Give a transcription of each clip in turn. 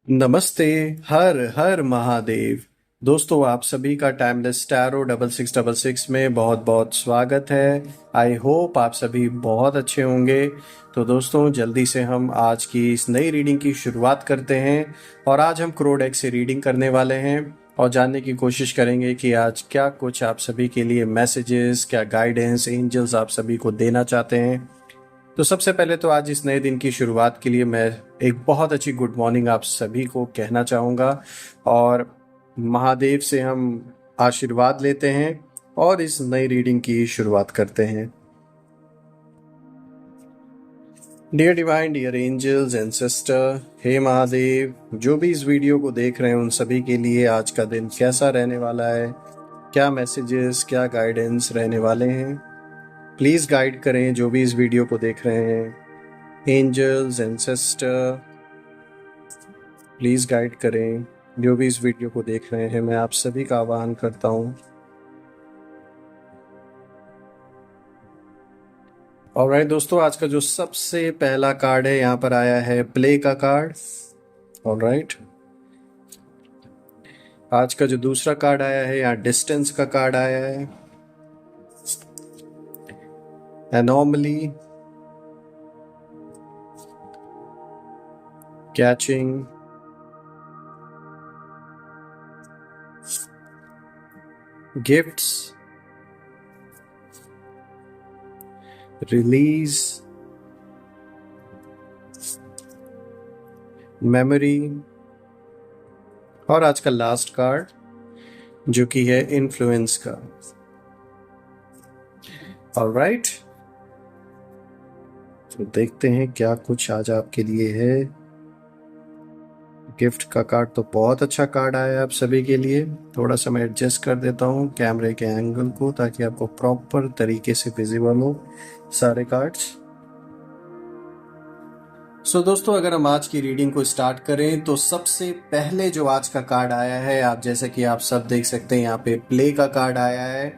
नमस्ते। हर हर महादेव। दोस्तों, आप सभी का टाइमलेस टैरो 6666 में बहुत बहुत स्वागत है। आई होप आप सभी बहुत अच्छे होंगे। तो दोस्तों, जल्दी से हम आज की इस नई रीडिंग की शुरुआत करते हैं। और आज हम क्रोडेक से रीडिंग करने वाले हैं और जानने की कोशिश करेंगे कि आज क्या कुछ आप सभी के लिए मैसेजेस, क्या गाइडेंस एंजल्स आप सभी को देना चाहते हैं। तो सबसे पहले तो आज इस नए दिन की शुरुआत के लिए मैं एक बहुत अच्छी गुड मॉर्निंग आप सभी को कहना चाहूँगा। और महादेव से हम आशीर्वाद लेते हैं और इस नई रीडिंग की शुरुआत करते हैं। Dear divine, dear angels and sister, हे महादेव, जो भी इस वीडियो को देख रहे हैं उन सभी के लिए आज का दिन कैसा रहने वाला है, क्या मैसेजेस, क्या गाइडेंस रहने वाले हैं, प्लीज़ गाइड करें जो भी इस वीडियो को देख रहे हैं। Angels and sister, please guide करें जो भी इस वीडियो को देख रहे हैं। मैं आप सभी का आह्वान करता हूँ। ऑलराइट दोस्तों, आज का जो सबसे पहला कार्ड है यहाँ पर आया है प्ले का कार्ड। ऑलराइट, आज का जो दूसरा कार्ड आया है यहाँ डिस्टेंस का कार्ड आया है। Anomaly, catching, gifts, release, memory और आज का लास्ट कार्ड जो कि है इन्फ्लुएंस का। ऑलराइट, तो देखते हैं क्या कुछ आज आपके लिए है। गिफ्ट का कार्ड तो बहुत अच्छा कार्ड आया है आप सभी के लिए। थोड़ा सा मैं एडजस्ट कर देता हूँ कैमरे के एंगल को ताकि आपको प्रॉपर तरीके से विजिबल हो सारे कार्ड्स। सो दोस्तों, अगर हम आज की रीडिंग को स्टार्ट करें तो सबसे पहले जो आज का कार्ड आया है, आप जैसे कि आप सब देख सकते हैं यहाँ पे प्ले का कार्ड आया है।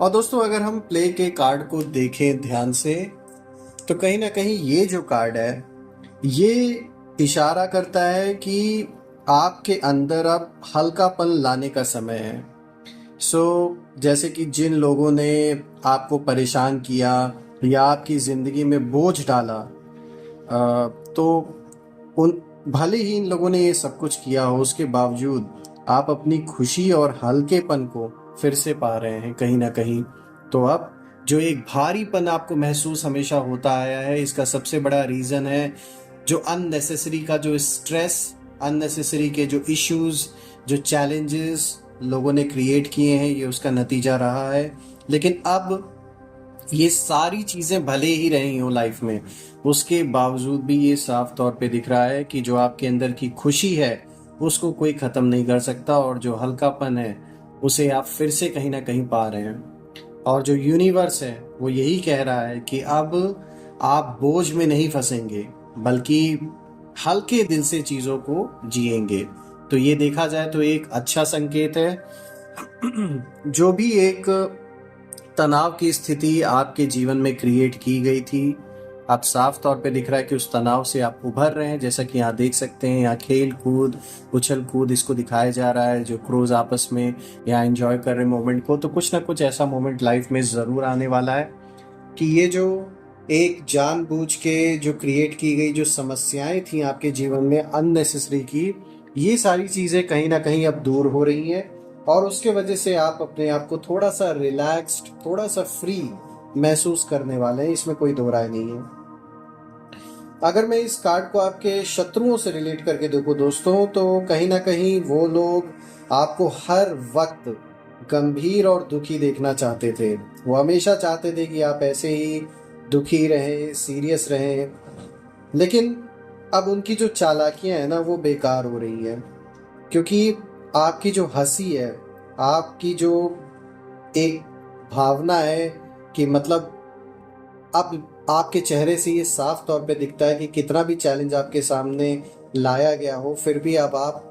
और दोस्तों, अगर हम प्ले के कार्ड को देखें ध्यान से तो कहीं ना कहीं ये जो कार्ड है ये इशारा करता है कि आपके अंदर अब हल्कापन लाने का समय है। जैसे कि जिन लोगों ने आपको परेशान किया या आपकी ज़िंदगी में बोझ डाला, तो उन भले ही इन लोगों ने ये सब कुछ किया हो, उसके बावजूद आप अपनी खुशी और हल्केपन को फिर से पा रहे हैं कहीं ना कहीं। तो अब जो एक भारीपन आपको महसूस हमेशा होता आया है, इसका सबसे बड़ा रीज़न है जो अननेसेसरी का जो स्ट्रेस, अननेसेसरी के जो इश्यूज, जो चैलेंजेस लोगों ने क्रिएट किए हैं, ये उसका नतीजा रहा है। लेकिन अब ये सारी चीज़ें भले ही रही हो लाइफ में, उसके बावजूद भी ये साफ तौर पे दिख रहा है कि जो आपके अंदर की खुशी है उसको कोई ख़त्म नहीं कर सकता, और जो हल्कापन है उसे आप फिर से कहीं ना कहीं पा रहे हैं। और जो यूनिवर्स है वो यही कह रहा है कि अब आप बोझ में नहीं फंसेंगे बल्कि हल्के दिल से चीज़ों को जिएंगे। तो ये देखा जाए तो एक अच्छा संकेत है। जो भी एक तनाव की स्थिति आपके जीवन में क्रिएट की गई थी, अब साफ तौर पे दिख रहा है कि उस तनाव से आप उभर रहे हैं। जैसा कि यहाँ देख सकते हैं, यहाँ खेल कूद, उछल कूद इसको दिखाया जा रहा है, जो क्रोज आपस में यहाँ एंजॉय कर रहे मोमेंट को। तो कुछ ना कुछ ऐसा मोमेंट लाइफ में ज़रूर आने वाला है कि ये जो एक जानबूझ के जो क्रिएट की गई जो समस्याएं थी आपके जीवन में अननेसेसरी की, ये सारी चीज़ें कहीं ना कहीं अब दूर हो रही हैं। और उसके वजह से आप अपने आप को थोड़ा सा रिलैक्स्ड, थोड़ा सा फ्री महसूस करने वाले हैं, इसमें कोई दो राय नहीं है। अगर मैं इस कार्ड को आपके शत्रुओं से रिलेट करके देखूं दोस्तों, तो कहीं ना कहीं वो लोग आपको हर वक्त गंभीर और दुखी देखना चाहते थे। वो हमेशा चाहते थे कि आप ऐसे ही दुखी रहें, सीरियस रहें। लेकिन अब उनकी जो चालाकियां हैं ना, वो बेकार हो रही हैं, क्योंकि आपकी जो हंसी है, आपकी जो एक भावना है कि मतलब अब आपके चेहरे से ये साफ तौर पे दिखता है कि कितना भी चैलेंज आपके सामने लाया गया हो, फिर भी अब आप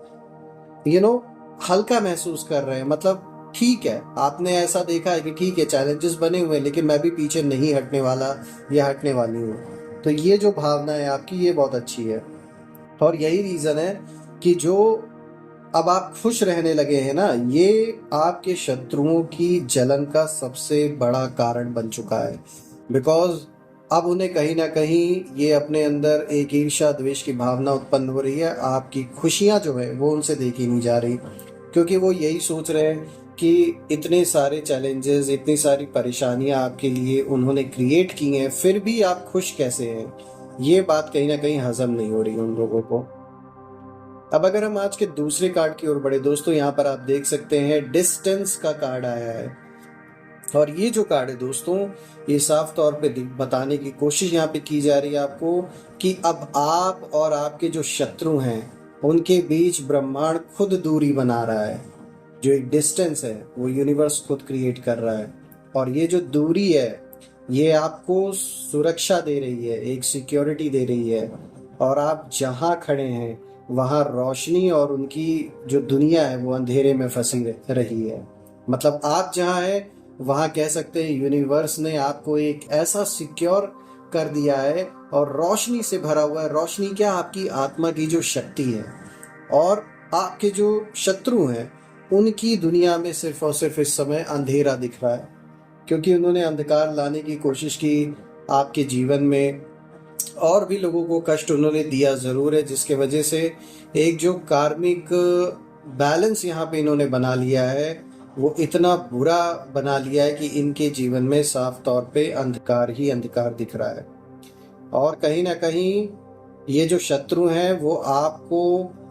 हल्का महसूस कर रहे हैं। मतलब ठीक है, आपने ऐसा देखा है कि ठीक है चैलेंजेस बने हुए हैं, लेकिन मैं भी पीछे नहीं हटने वाला या हटने वाली हूँ। तो ये जो भावना है आपकी, ये बहुत अच्छी है। और यही रीज़न है कि जो अब आप खुश रहने लगे हैं ना, ये आपके शत्रुओं की जलन का सबसे बड़ा कारण बन चुका है। बिकॉज अब उन्हें कहीं ना कहीं ये अपने अंदर एक ईर्ष्या द्वेष की भावना उत्पन्न हो रही है। आपकी खुशियां जो है वो उनसे देखी नहीं जा रही, क्योंकि वो यही सोच रहे हैं कि इतने सारे चैलेंजेस, इतनी सारी परेशानियां आपके लिए उन्होंने क्रिएट की हैं, फिर भी आप खुश कैसे हैं। ये बात कहीं ना कहीं हजम नहीं हो रही उन लोगों को। अब अगर हम आज के दूसरे कार्ड की ओर बढ़े दोस्तों, यहाँ पर आप देख सकते हैं डिस्टेंस का कार्ड आया है। और ये जो कार्ड है दोस्तों, ये साफ तौर पे बताने की कोशिश यहाँ पे की जा रही है आपको कि अब आप और आपके जो शत्रु हैं उनके बीच ब्रह्मांड खुद दूरी बना रहा है। जो एक डिस्टेंस है वो यूनिवर्स खुद क्रिएट कर रहा है। और ये जो दूरी है ये आपको सुरक्षा दे रही है, एक सिक्योरिटी दे रही है। और आप जहाँ खड़े हैं वहाँ रोशनी और उनकी जो दुनिया है वो अंधेरे में फंसी रही है। मतलब आप जहाँ हैं वहाँ कह सकते हैं यूनिवर्स ने आपको एक ऐसा सिक्योर कर दिया है और रोशनी से भरा हुआ है। रोशनी क्या, आपकी आत्मा की जो शक्ति है। और आपके जो शत्रु हैं उनकी दुनिया में सिर्फ और सिर्फ इस समय अंधेरा दिख रहा है, क्योंकि उन्होंने अंधकार लाने की कोशिश की आपके जीवन में। और भी लोगों को कष्ट उन्होंने दिया ज़रूर है, जिसके वजह से एक जो कार्मिक बैलेंस यहाँ पे इन्होंने बना लिया है वो इतना बुरा बना लिया है कि इनके जीवन में साफ तौर पे अंधकार ही अंधकार दिख रहा है। और कहीं ना कहीं ये जो शत्रु हैं वो आपको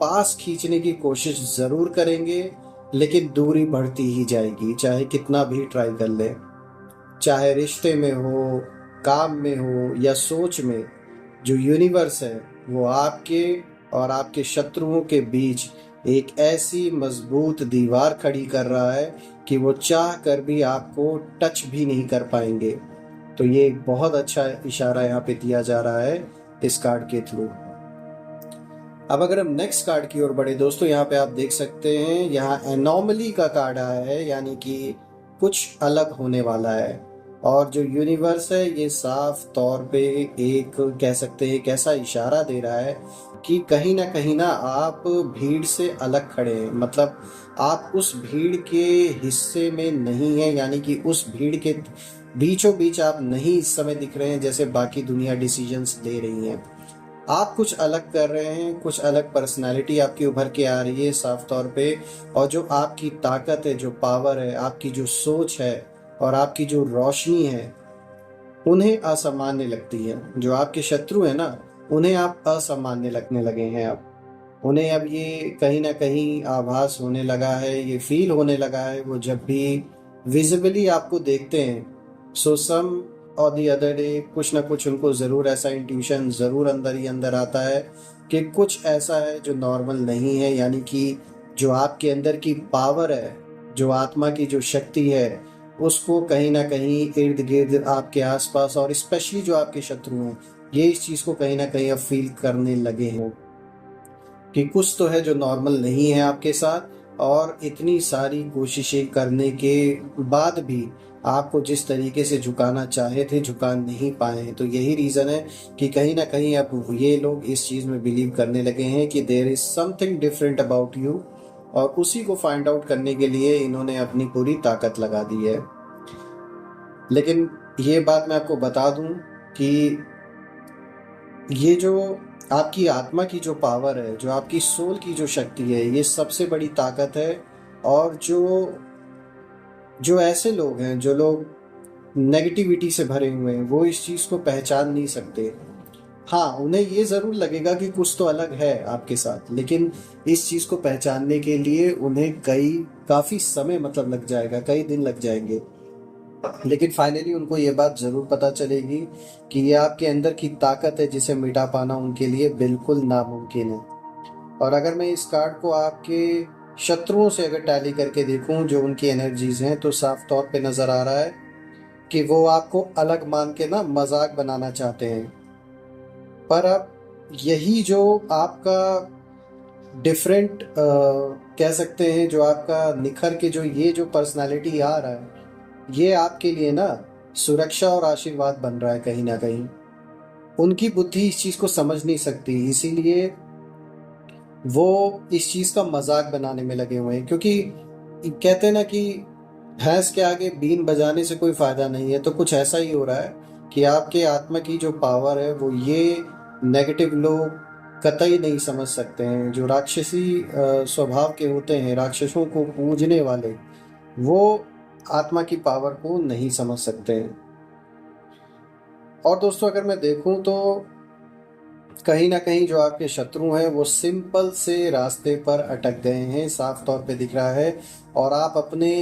पास खींचने की कोशिश ज़रूर करेंगे, लेकिन दूरी बढ़ती ही जाएगी चाहे कितना भी ट्राई कर ले। चाहे रिश्ते में हो, काम में हो या सोच में, जो यूनिवर्स है वो आपके और आपके शत्रुओं के बीच एक ऐसी मजबूत दीवार खड़ी कर रहा है कि वो चाह कर भी आपको टच भी नहीं कर पाएंगे। तो ये एक बहुत अच्छा इशारा यहाँ पे दिया जा रहा है इस कार्ड के थ्रू। अब अगर हम नेक्स्ट कार्ड की ओर बढ़े दोस्तों, यहाँ पे आप देख सकते हैं यहाँ एनॉमली का कार्ड आया है, यानी कि कुछ अलग होने वाला है। और जो यूनिवर्स है ये साफ तौर पे एक कह सकते हैं एक ऐसा इशारा दे रहा है कि कहीं ना आप भीड़ से अलग खड़े हैं। मतलब आप उस भीड़ के हिस्से में नहीं हैं, यानी कि उस भीड़ के बीचों बीच आप नहीं इस समय दिख रहे हैं जैसे बाकी दुनिया डिसीजंस ले रही है। आप कुछ अलग कर रहे हैं, कुछ अलग पर्सनालिटी आपकी उभर के आ रही है साफ तौर पे। और जो आपकी ताकत है, जो पावर है, आपकी जो सोच है और आपकी जो रोशनी है, उन्हें असामान्य लगती है। जो आपके शत्रु है ना, उन्हें आप असामान्य लगने लगे हैं। अब उन्हें अब ये कहीं ना कहीं आभास होने लगा है, ये फील होने लगा है, वो जब भी विजिबली आपको देखते हैं सो सम और दी अदर डे कुछ ना कुछ उनको ज़रूर ऐसा इंट्यूशन ज़रूर अंदर ही अंदर आता है कि कुछ ऐसा है जो नॉर्मल नहीं है। यानी कि जो आपके अंदर की पावर है, जो आत्मा की जो शक्ति है, उसको कहीं ना कहीं इर्द गिर्द आपके आसपास और स्पेशली जो आपके शत्रु हैं ये इस चीज़ को कहीं ना कहीं अब फील करने लगे हैं कि कुछ तो है जो नॉर्मल नहीं है आपके साथ। और इतनी सारी कोशिशें करने के बाद भी आपको जिस तरीके से झुकाना चाहे थे झुका नहीं पाए हैं। तो यही रीज़न है कि कहीं ना कहीं अब ये लोग इस चीज़ में बिलीव करने लगे हैं कि there is something different about you. और उसी को फाइंड आउट करने के लिए इन्होंने अपनी पूरी ताकत लगा दी है। लेकिन ये बात मैं आपको बता दूं कि ये जो आपकी आत्मा की जो पावर है, जो आपकी सोल की जो शक्ति है, ये सबसे बड़ी ताकत है। और जो जो ऐसे लोग हैं, जो लोग नेगेटिविटी से भरे हुए हैं, वो इस चीज़ को पहचान नहीं सकते। हाँ, उन्हें ये ज़रूर लगेगा कि कुछ तो अलग है आपके साथ, लेकिन इस चीज़ को पहचानने के लिए उन्हें काफ़ी समय मतलब लग जाएगा, कई दिन लग जाएंगे। लेकिन फाइनली उनको ये बात ज़रूर पता चलेगी कि ये आपके अंदर की ताकत है जिसे मिटा पाना उनके लिए बिल्कुल नामुमकिन है। और अगर मैं इस कार्ड को आपके शत्रुओं से अगर टैली करके देखूं जो उनकी एनर्जीज हैं, तो साफ तौर पे नज़र आ रहा है कि वो आपको अलग मान के ना मजाक बनाना चाहते हैं। पर अब यही जो आपका डिफरेंट कह सकते हैं, जो आपका निखर के जो ये जो पर्सनालिटी आ रहा है, ये आपके लिए ना सुरक्षा और आशीर्वाद बन रहा है कहीं ना कहीं। उनकी बुद्धि इस चीज़ को समझ नहीं सकती, इसीलिए वो इस चीज़ का मजाक बनाने में लगे हुए हैं, क्योंकि कहते हैं ना कि भैंस के आगे बीन बजाने से कोई फायदा नहीं है। तो कुछ ऐसा ही हो रहा है कि आपके आत्मा की जो पावर है वो ये नेगेटिव लोग कतई नहीं समझ सकते हैं। जो राक्षसी स्वभाव के होते हैं, राक्षसों को पूजने वाले, वो आत्मा की पावर को नहीं समझ सकते हैं। और दोस्तों अगर मैं देखूं तो कहीं ना कहीं जो आपके शत्रु हैं वो सिंपल से रास्ते पर अटक गए हैं, साफ तौर पे दिख रहा है। और आप अपने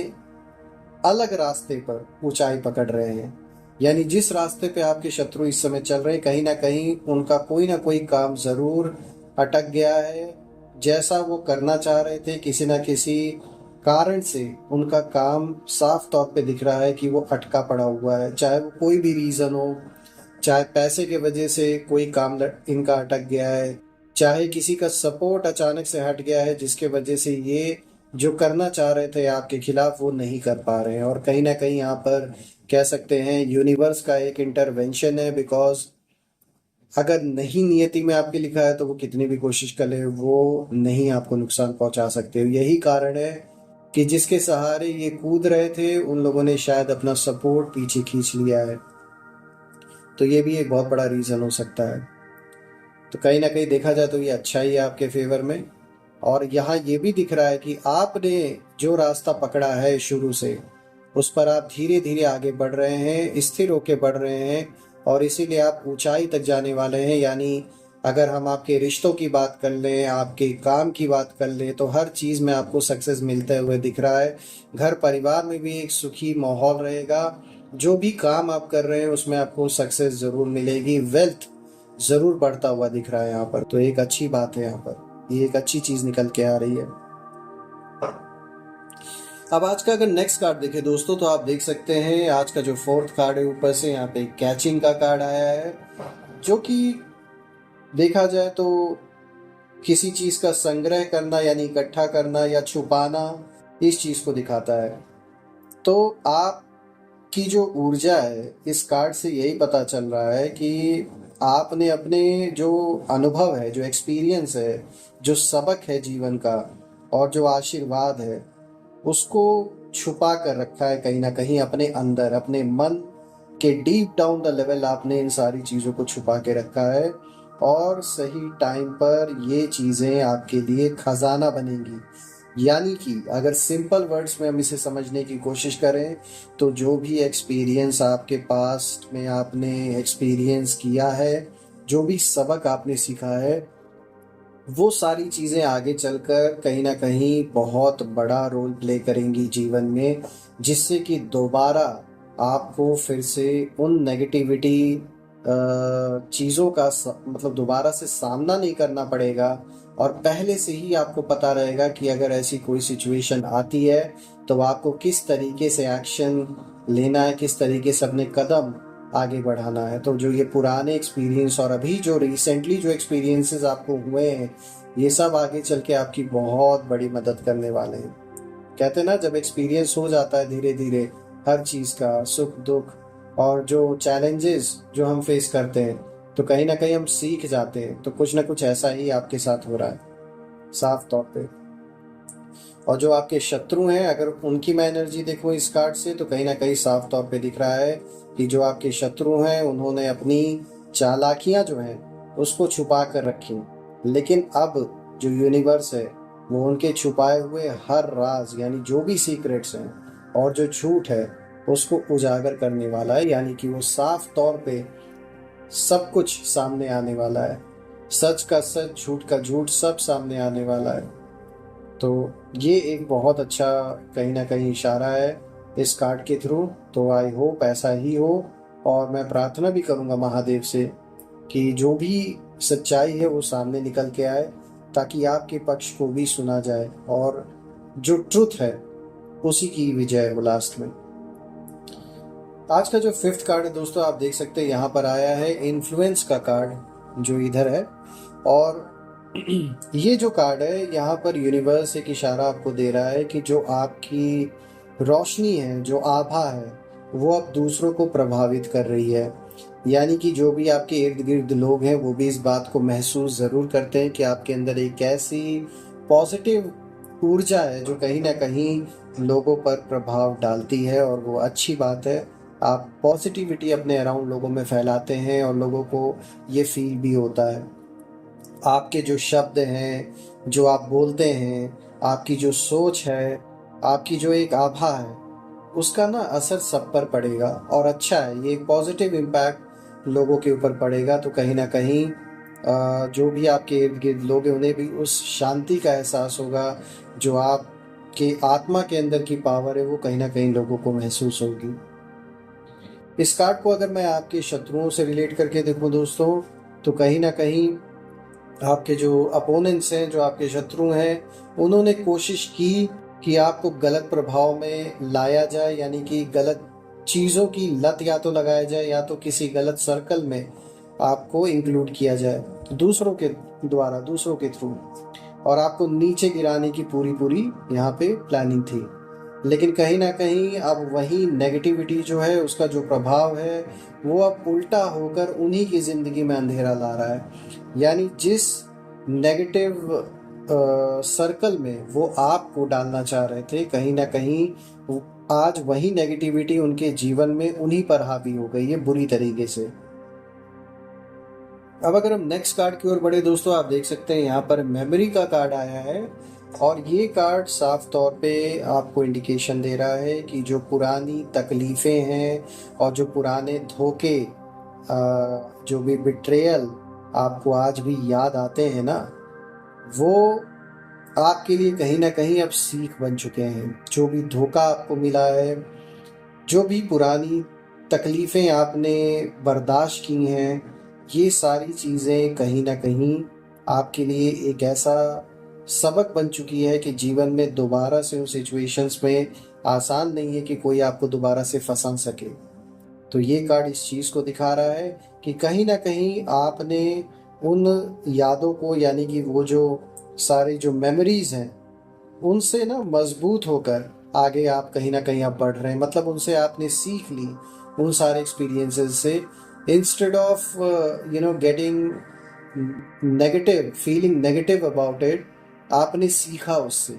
अलग रास्ते पर ऊंचाई पकड़ रहे हैं। यानी जिस रास्ते पे आपके शत्रु इस समय चल रहे हैं, कहीं ना कहीं उनका कोई ना कोई काम जरूर अटक गया है। जैसा वो करना चाह रहे थे, किसी ना किसी कारण से उनका काम साफ तौर पे दिख रहा है कि वो अटका पड़ा हुआ है। चाहे वो कोई भी रीजन हो, चाहे पैसे के वजह से कोई काम इनका अटक गया है, चाहे किसी का सपोर्ट अचानक से हट गया है जिसके वजह से ये जो करना चाह रहे थे आपके खिलाफ वो नहीं कर पा रहे हैं। और कहीं ना कहीं यहाँ पर कह सकते हैं यूनिवर्स का एक इंटरवेंशन है। बिकॉज अगर नहीं नियति में आपके लिखा है तो वो कितनी भी कोशिश कर ले वो नहीं आपको नुकसान पहुंचा सकते। यही कारण है कि जिसके सहारे ये कूद रहे थे उन लोगों ने शायद अपना सपोर्ट पीछे खींच लिया है। तो ये भी एक बहुत बड़ा रीज़न हो सकता है। तो कहीं ना कहीं देखा जाए तो ये अच्छा ही है आपके फेवर में। और यहाँ ये भी दिख रहा है कि आपने जो रास्ता पकड़ा है शुरू से, उस पर आप धीरे धीरे आगे बढ़ रहे हैं, स्थिर होके बढ़ रहे हैं। और इसीलिए आप ऊंचाई तक जाने वाले हैं। यानी अगर हम आपके रिश्तों की बात कर लें, आपके काम की बात कर लें, तो हर चीज़ में आपको सक्सेस मिलते हुए दिख रहा है। घर परिवार में भी एक सुखी माहौल रहेगा। जो भी काम आप कर रहे हैं उसमें आपको सक्सेस ज़रूर मिलेगी। वेल्थ ज़रूर बढ़ता हुआ दिख रहा है यहाँ पर। तो एक अच्छी बात है, यहाँ पर ये एक अच्छी चीज़ निकल के आ रही है। अब आज का अगर नेक्स्ट कार्ड देखें दोस्तों, तो आप देख सकते हैं आज का जो फोर्थ कार्ड है ऊपर से यहाँ पे कैचिंग का कार्ड आया है, जो कि देखा जाए तो किसी चीज का संग्रह करना यानी इकट्ठा करना या छुपाना, इस चीज को दिखाता है। तो आपकी जो ऊर्जा है इस कार्ड से यही पता चल रहा है कि आपने अपने जो अनुभव है, जो एक्सपीरियंस है, जो सबक है जीवन का, और जो आशीर्वाद है, उसको छुपा कर रखा है कहीं ना कहीं अपने अंदर। अपने मन के डीप डाउन द लेवल आपने इन सारी चीज़ों को छुपा के रखा है। और सही टाइम पर ये चीज़ें आपके लिए खजाना बनेंगी। यानी कि अगर सिंपल वर्ड्स में हम इसे समझने की कोशिश करें तो जो भी एक्सपीरियंस आपके पास्ट में आपने एक्सपीरियंस किया है, जो भी सबक आपने सीखा है, वो सारी चीज़ें आगे चलकर कहीं ना कहीं बहुत बड़ा रोल प्ले करेंगी जीवन में, जिससे कि दोबारा आपको फिर से उन नेगेटिविटी चीज़ों का मतलब दोबारा से सामना नहीं करना पड़ेगा। और पहले से ही आपको पता रहेगा कि अगर ऐसी कोई सिचुएशन आती है तो आपको किस तरीके से एक्शन लेना है, किस तरीके से अपने कदम आगे बढ़ाना है। तो जो ये पुराने एक्सपीरियंस और अभी जो रिसेंटली जो एक्सपीरियंसेस आपको हुए हैं, ये सब आगे चल के आपकी बहुत बड़ी मदद करने वाले हैं। कहते हैं ना, जब एक्सपीरियंस हो जाता है धीरे धीरे हर चीज़ का, सुख दुख और जो चैलेंजेस जो हम फेस करते हैं, तो कहीं ना कहीं हम सीख जाते हैं। तो कुछ ना कुछ ऐसा ही आपके साथ हो रहा है साफ तौर पे। और जो आपके शत्रु हैं, अगर उनकी मैं एनर्जी देखूं इस कार्ड से, तो कहीं ना कहीं साफ तौर पे दिख रहा है कि जो आपके शत्रु हैं उन्होंने अपनी चालाकियां जो हैं उसको छुपा कर रखी। लेकिन अब जो यूनिवर्स है वो उनके छुपाए हुए हर राज यानी जो भी सीक्रेट्स हैं और जो झूठ है उसको उजागर करने वाला है। यानी कि वो साफ तौर पे सब कुछ सामने आने वाला है। सच का सच, झूठ का झूठ, सब सामने आने वाला है। तो ये एक बहुत अच्छा कहीं ना कहीं इशारा है इस कार्ड के थ्रू। तो आई होप ऐसा ही हो। और मैं प्रार्थना भी करूँगा महादेव से कि जो भी सच्चाई है वो सामने निकल के आए, ताकि आपके पक्ष को भी सुना जाए और जो ट्रुथ है उसी की विजय हो लास्ट में। आज का जो फिफ्थ कार्ड है दोस्तों, आप देख सकते हैं यहाँ पर आया है इन्फ्लुएंस का कार्ड, जो इधर है। और ये जो कार्ड है यहाँ पर यूनिवर्स एक इशारा आपको दे रहा है कि जो आपकी रोशनी है, जो आभा है, वो अब दूसरों को प्रभावित कर रही है। यानी कि जो भी आपके इर्द गिर्द लोग हैं वो भी इस बात को महसूस ज़रूर करते हैं कि आपके अंदर एक ऐसी पॉजिटिव ऊर्जा है जो कहीं ना कहीं लोगों पर प्रभाव डालती है, और वो अच्छी बात है। आप पॉजिटिविटी अपने अराउंड लोगों में फैलाते हैं और लोगों को ये फील भी होता है। आपके जो शब्द हैं, जो आप बोलते हैं, आपकी जो सोच है, आपकी जो एक आभा है, उसका ना असर सब पर पड़ेगा और अच्छा है। ये एक पॉजिटिव इम्पैक्ट लोगों के ऊपर पड़ेगा, तो कहीं ना कहीं जो भी आपके इर्द गिर्द लोग हैं उन्हें भी उस शांति का एहसास होगा जो आपके आत्मा के अंदर की पावर है, वो कहीं ना कहीं लोगों को महसूस होगी। इस कार्ड को अगर मैं आपके शत्रुओं से रिलेट करके देखूं दोस्तों, तो कहीं ना कहीं आपके जो अपोनेंट्स हैं, जो आपके शत्रु हैं, उन्होंने कोशिश की कि आपको गलत प्रभाव में लाया जाए, यानी कि गलत चीज़ों की लत या तो लगाया जाए या तो किसी गलत सर्कल में आपको इंक्लूड किया जाए दूसरों के द्वारा, दूसरों के थ्रू, और आपको नीचे गिराने की पूरी पूरी यहाँ पे प्लानिंग थी। लेकिन कहीं ना कहीं अब वही नेगेटिविटी जो है, उसका जो प्रभाव है, वो अब उल्टा होकर उन्हीं की ज़िंदगी में अंधेरा ला रहा है। यानी जिस नेगेटिव सर्कल में वो आपको डालना चाह रहे थे, कहीं ना कहीं आज वही नेगेटिविटी उनके जीवन में उन्हीं पर हावी हो गई है बुरी तरीके से। अब अगर हम नेक्स्ट कार्ड की ओर बढ़े दोस्तों, आप देख सकते हैं यहाँ पर मेमोरी का कार्ड आया है, और ये कार्ड साफ तौर पे आपको इंडिकेशन दे रहा है कि जो पुरानी तकलीफ़ें हैं और जो पुराने धोखे, जो भी बिट्रेयल आपको आज भी याद आते हैं ना, वो आपके लिए कहीं ना कहीं अब सीख बन चुके हैं। जो भी धोखा आपको मिला है, जो भी पुरानी तकलीफ़ें आपने बर्दाश्त की हैं, ये सारी चीज़ें कहीं ना कहीं आपके लिए एक ऐसा सबक बन चुकी है कि जीवन में दोबारा से उन सिचुएशंस में आसान नहीं है कि कोई आपको दोबारा से फंसा सके। तो ये कार्ड इस चीज़ को दिखा रहा है कि कहीं ना कहीं आपने उन यादों को, यानी कि वो जो सारी जो मेमोरीज हैं, उनसे ना मजबूत होकर आगे आप कहीं ना कहीं आप बढ़ रहे हैं। मतलब उनसे आपने सीख ली, उन सारे एक्सपीरियंसेस से, instead of getting negative, feeling negative about it, आपने सीखा उससे।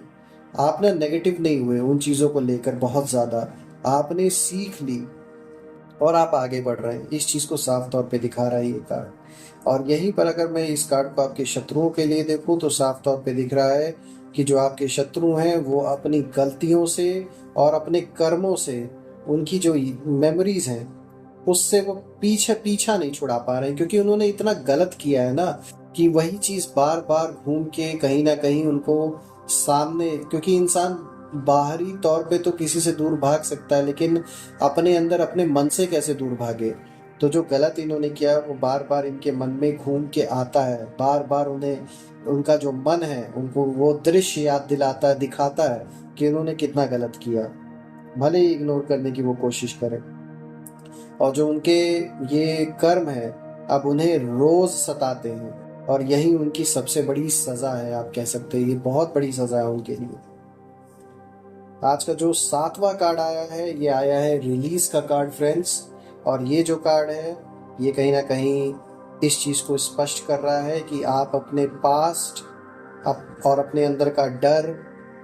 आप ना नेगेटिव नहीं हुए उन चीज़ों को लेकर, बहुत ज़्यादा आपने सीख ली और आप आगे बढ़ रहे हैं। इस चीज़ को साफ तौर पे दिखा रहा है ये कार्ड। और यहीं पर अगर मैं इस कार्ड को आपके शत्रुओं के लिए देखूं, तो साफ तौर पे दिख रहा है कि जो आपके शत्रु हैं वो अपनी गलतियों से और अपने कर्मों से, उनकी जो मेमोरीज हैं, उससे वो पीछा नहीं छुड़ा पा रहे हैं, क्योंकि उन्होंने इतना गलत किया है ना कि वही चीज़ बार बार घूम के कहीं ना कहीं उनको सामने, क्योंकि इंसान बाहरी तौर पे तो किसी से दूर भाग सकता है, लेकिन अपने अंदर अपने मन से कैसे दूर भागे। तो जो गलत इन्होंने किया वो बार बार इनके मन में घूम के आता है, बार बार उन्हें, उनका जो मन है उनको वो दृश्य याद दिलाता है, दिखाता है कि उन्होंने कितना गलत किया, भले ही इग्नोर करने की वो कोशिश करें। और जो उनके ये कर्म है, अब उन्हें रोज सताते हैं, और यही उनकी सबसे बड़ी सजा है। आप कह सकते हैं ये बहुत बड़ी सजा है उनके लिए। आज का जो 7वां कार्ड आया है, ये आया है रिलीज का कार्ड फ्रेंड्स। और ये जो कार्ड है, ये कहीं ना कहीं इस चीज़ को स्पष्ट कर रहा है कि आप अपने पास्ट और अपने अंदर का डर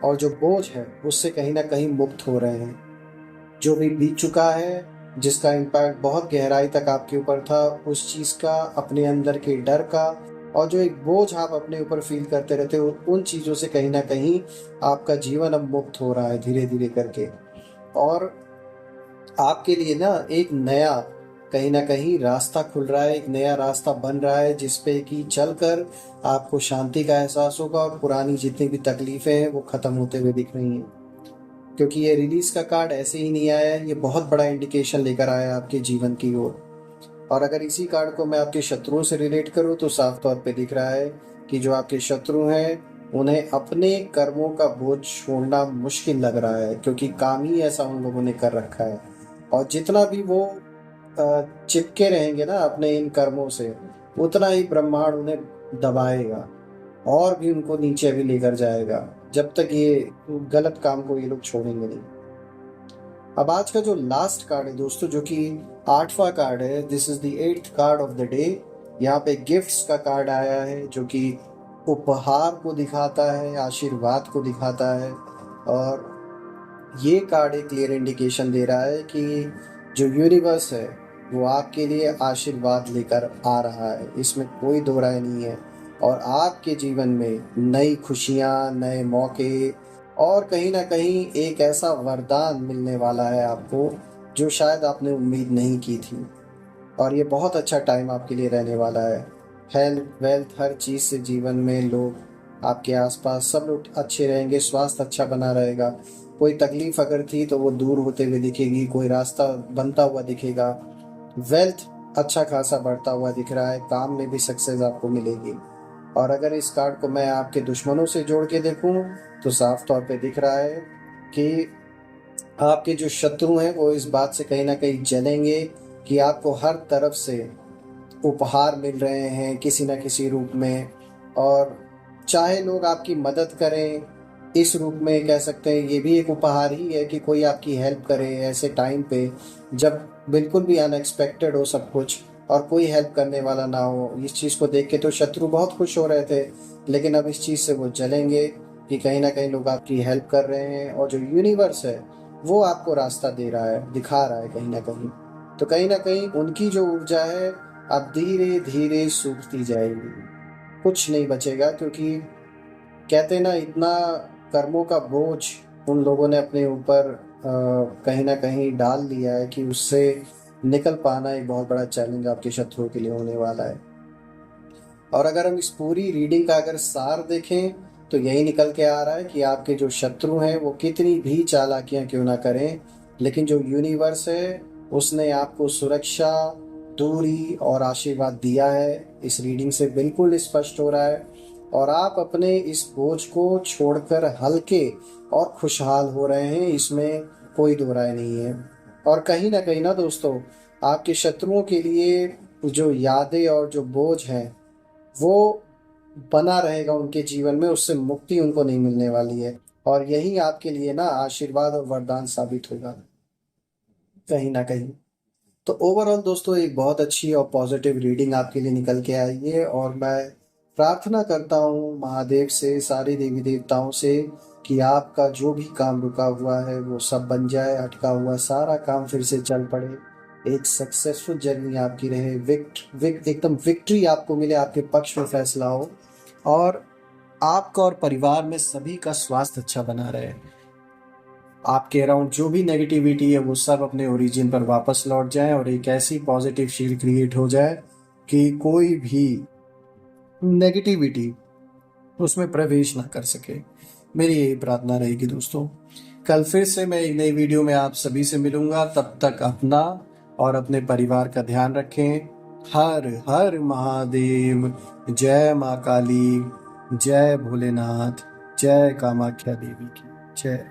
और जो बोझ है उससे कहीं ना कहीं मुक्त हो रहे हैं। जो भी बीत चुका है, जिसका इम्पैक्ट बहुत गहराई तक आपके ऊपर था, उस चीज़ का, अपने अंदर के डर का, और जो एक बोझ आप अपने ऊपर फील करते रहते हो, उन चीज़ों से कहीं ना कहीं आपका जीवन अब मुक्त हो रहा है धीरे धीरे करके। और आपके लिए ना एक नया कहीं ना कहीं रास्ता खुल रहा है, एक नया रास्ता बन रहा है जिसपे कि चलकर आपको शांति का एहसास होगा, और पुरानी जितनी भी तकलीफ़ें हैं वो ख़त्म होते हुए दिख रही हैं। क्योंकि ये रिलीज का कार्ड ऐसे ही नहीं आया है, ये बहुत बड़ा इंडिकेशन लेकर आया है आपके जीवन की ओर। और अगर इसी कार्ड को मैं आपके शत्रुओं से रिलेट करूं, तो साफ तौर पे दिख रहा है कि जो आपके शत्रु हैं उन्हें अपने कर्मों का बोझ छोड़ना मुश्किल लग रहा है, क्योंकि काम ही ऐसा उन लोगों ने कर रखा है। और जितना भी वो चिपके रहेंगे ना अपने इन कर्मों से, उतना ही ब्रह्मांड उन्हें दबाएगा और भी उनको नीचे भी लेकर जाएगा, जब तक ये गलत काम को ये लोग छोड़ेंगे नहीं। अब आज का जो लास्ट कार्ड है दोस्तों, जो कि 8वां कार्ड है, this is the 8th card of the day. यहाँ पे गिफ्ट्स का कार्ड आया है जो कि उपहार को दिखाता है, आशीर्वाद को दिखाता है। और ये कार्ड एक क्लियर इंडिकेशन दे रहा है कि जो यूनिवर्स है वो आपके लिए आशीर्वाद लेकर आ रहा है, इसमें कोई दो राय नहीं है। और आपके जीवन में नई खुशियाँ, नए मौके और कहीं ना कहीं एक ऐसा वरदान मिलने वाला है आपको जो शायद आपने उम्मीद नहीं की थी। और ये बहुत अच्छा टाइम आपके लिए रहने वाला है। हेल्थ, वेल्थ, हर चीज़ से जीवन में लोग आपके आसपास सब लोग अच्छे रहेंगे, स्वास्थ्य अच्छा बना रहेगा। कोई तकलीफ अगर थी तो वो दूर होते हुए दिखेगी, कोई रास्ता बनता हुआ दिखेगा। वेल्थ अच्छा खासा बढ़ता हुआ दिख रहा है, काम में भी सक्सेस आपको मिलेगी। और अगर इस कार्ड को मैं आपके दुश्मनों से जोड़ के देखूं तो साफ तौर पे दिख रहा है कि आपके जो शत्रु हैं वो इस बात से कहीं ना कहीं जलेंगे कि आपको हर तरफ से उपहार मिल रहे हैं किसी न किसी रूप में। और चाहे लोग आपकी मदद करें, इस रूप में कह सकते हैं ये भी एक उपहार ही है कि कोई आपकी हेल्प करे ऐसे टाइम पे जब बिल्कुल भी अनएक्सपेक्टेड हो सब कुछ और कोई हेल्प करने वाला ना हो। इस चीज़ को देख के तो शत्रु बहुत खुश हो रहे थे, लेकिन अब इस चीज़ से वो जलेंगे कि कहीं ना कहीं लोग आपकी हेल्प कर रहे हैं और जो यूनिवर्स है वो आपको रास्ता दे रहा है, दिखा रहा है कहीं ना कहीं। तो कहीं ना कहीं उनकी जो ऊर्जा है अब धीरे धीरे सूखती जाएगी, कुछ नहीं बचेगा। क्योंकि कहते हैं ना, इतना कर्मों का बोझ उन लोगों ने अपने ऊपर कहीं ना कहीं डाल लिया है कि उससे निकल पाना एक बहुत बड़ा चैलेंज आपके शत्रुओं के लिए होने वाला है। और अगर हम इस पूरी रीडिंग का अगर सार देखें तो यही निकल के आ रहा है कि आपके जो शत्रु हैं वो कितनी भी चालाकियां क्यों ना करें, लेकिन जो यूनिवर्स है उसने आपको सुरक्षा, दूरी और आशीर्वाद दिया है। इस रीडिंग से बिल्कुल स्पष्ट हो रहा है। और आप अपने इस बोझ को छोड़कर हल्के और खुशहाल हो रहे हैं, इसमें कोई दो राय नहीं है। और कहीं ना दोस्तों, आपके शत्रुओं के लिए जो यादें और जो बोझ है वो बना रहेगा उनके जीवन में, उससे मुक्ति उनको नहीं मिलने वाली है। और यही आपके लिए ना आशीर्वाद और वरदान साबित होगा कहीं ना कहीं। तो ओवरऑल दोस्तों एक बहुत अच्छी और पॉजिटिव रीडिंग आपके लिए निकल के आई है। और मैं प्रार्थना करता हूँ महादेव से, सारे देवी देवताओं से कि आपका जो भी काम रुका हुआ है वो सब बन जाए, अटका हुआ सारा काम फिर से चल पड़े, एक सक्सेसफुल जर्नी आपकी रहे, एकदम विक्ट्री आपको मिले, आपके पक्ष में फैसला हो और आपका और परिवार में सभी का स्वास्थ्य अच्छा बना रहे। आपके अराउंड जो भी नेगेटिविटी है वो सब अपने ओरिजिन पर वापस लौट जाए और एक ऐसी पॉजिटिव शील्ड क्रिएट हो जाए कि कोई भी नेगेटिविटी उसमें प्रवेश ना कर सके। मेरी यही प्रार्थना रहेगी दोस्तों। कल फिर से मैं एक नई वीडियो में आप सभी से मिलूंगा, तब तक अपना और अपने परिवार का ध्यान रखें। हर हर महादेव। जय माँ काली, जय भोलेनाथ, जय कामाख्या देवी की जय।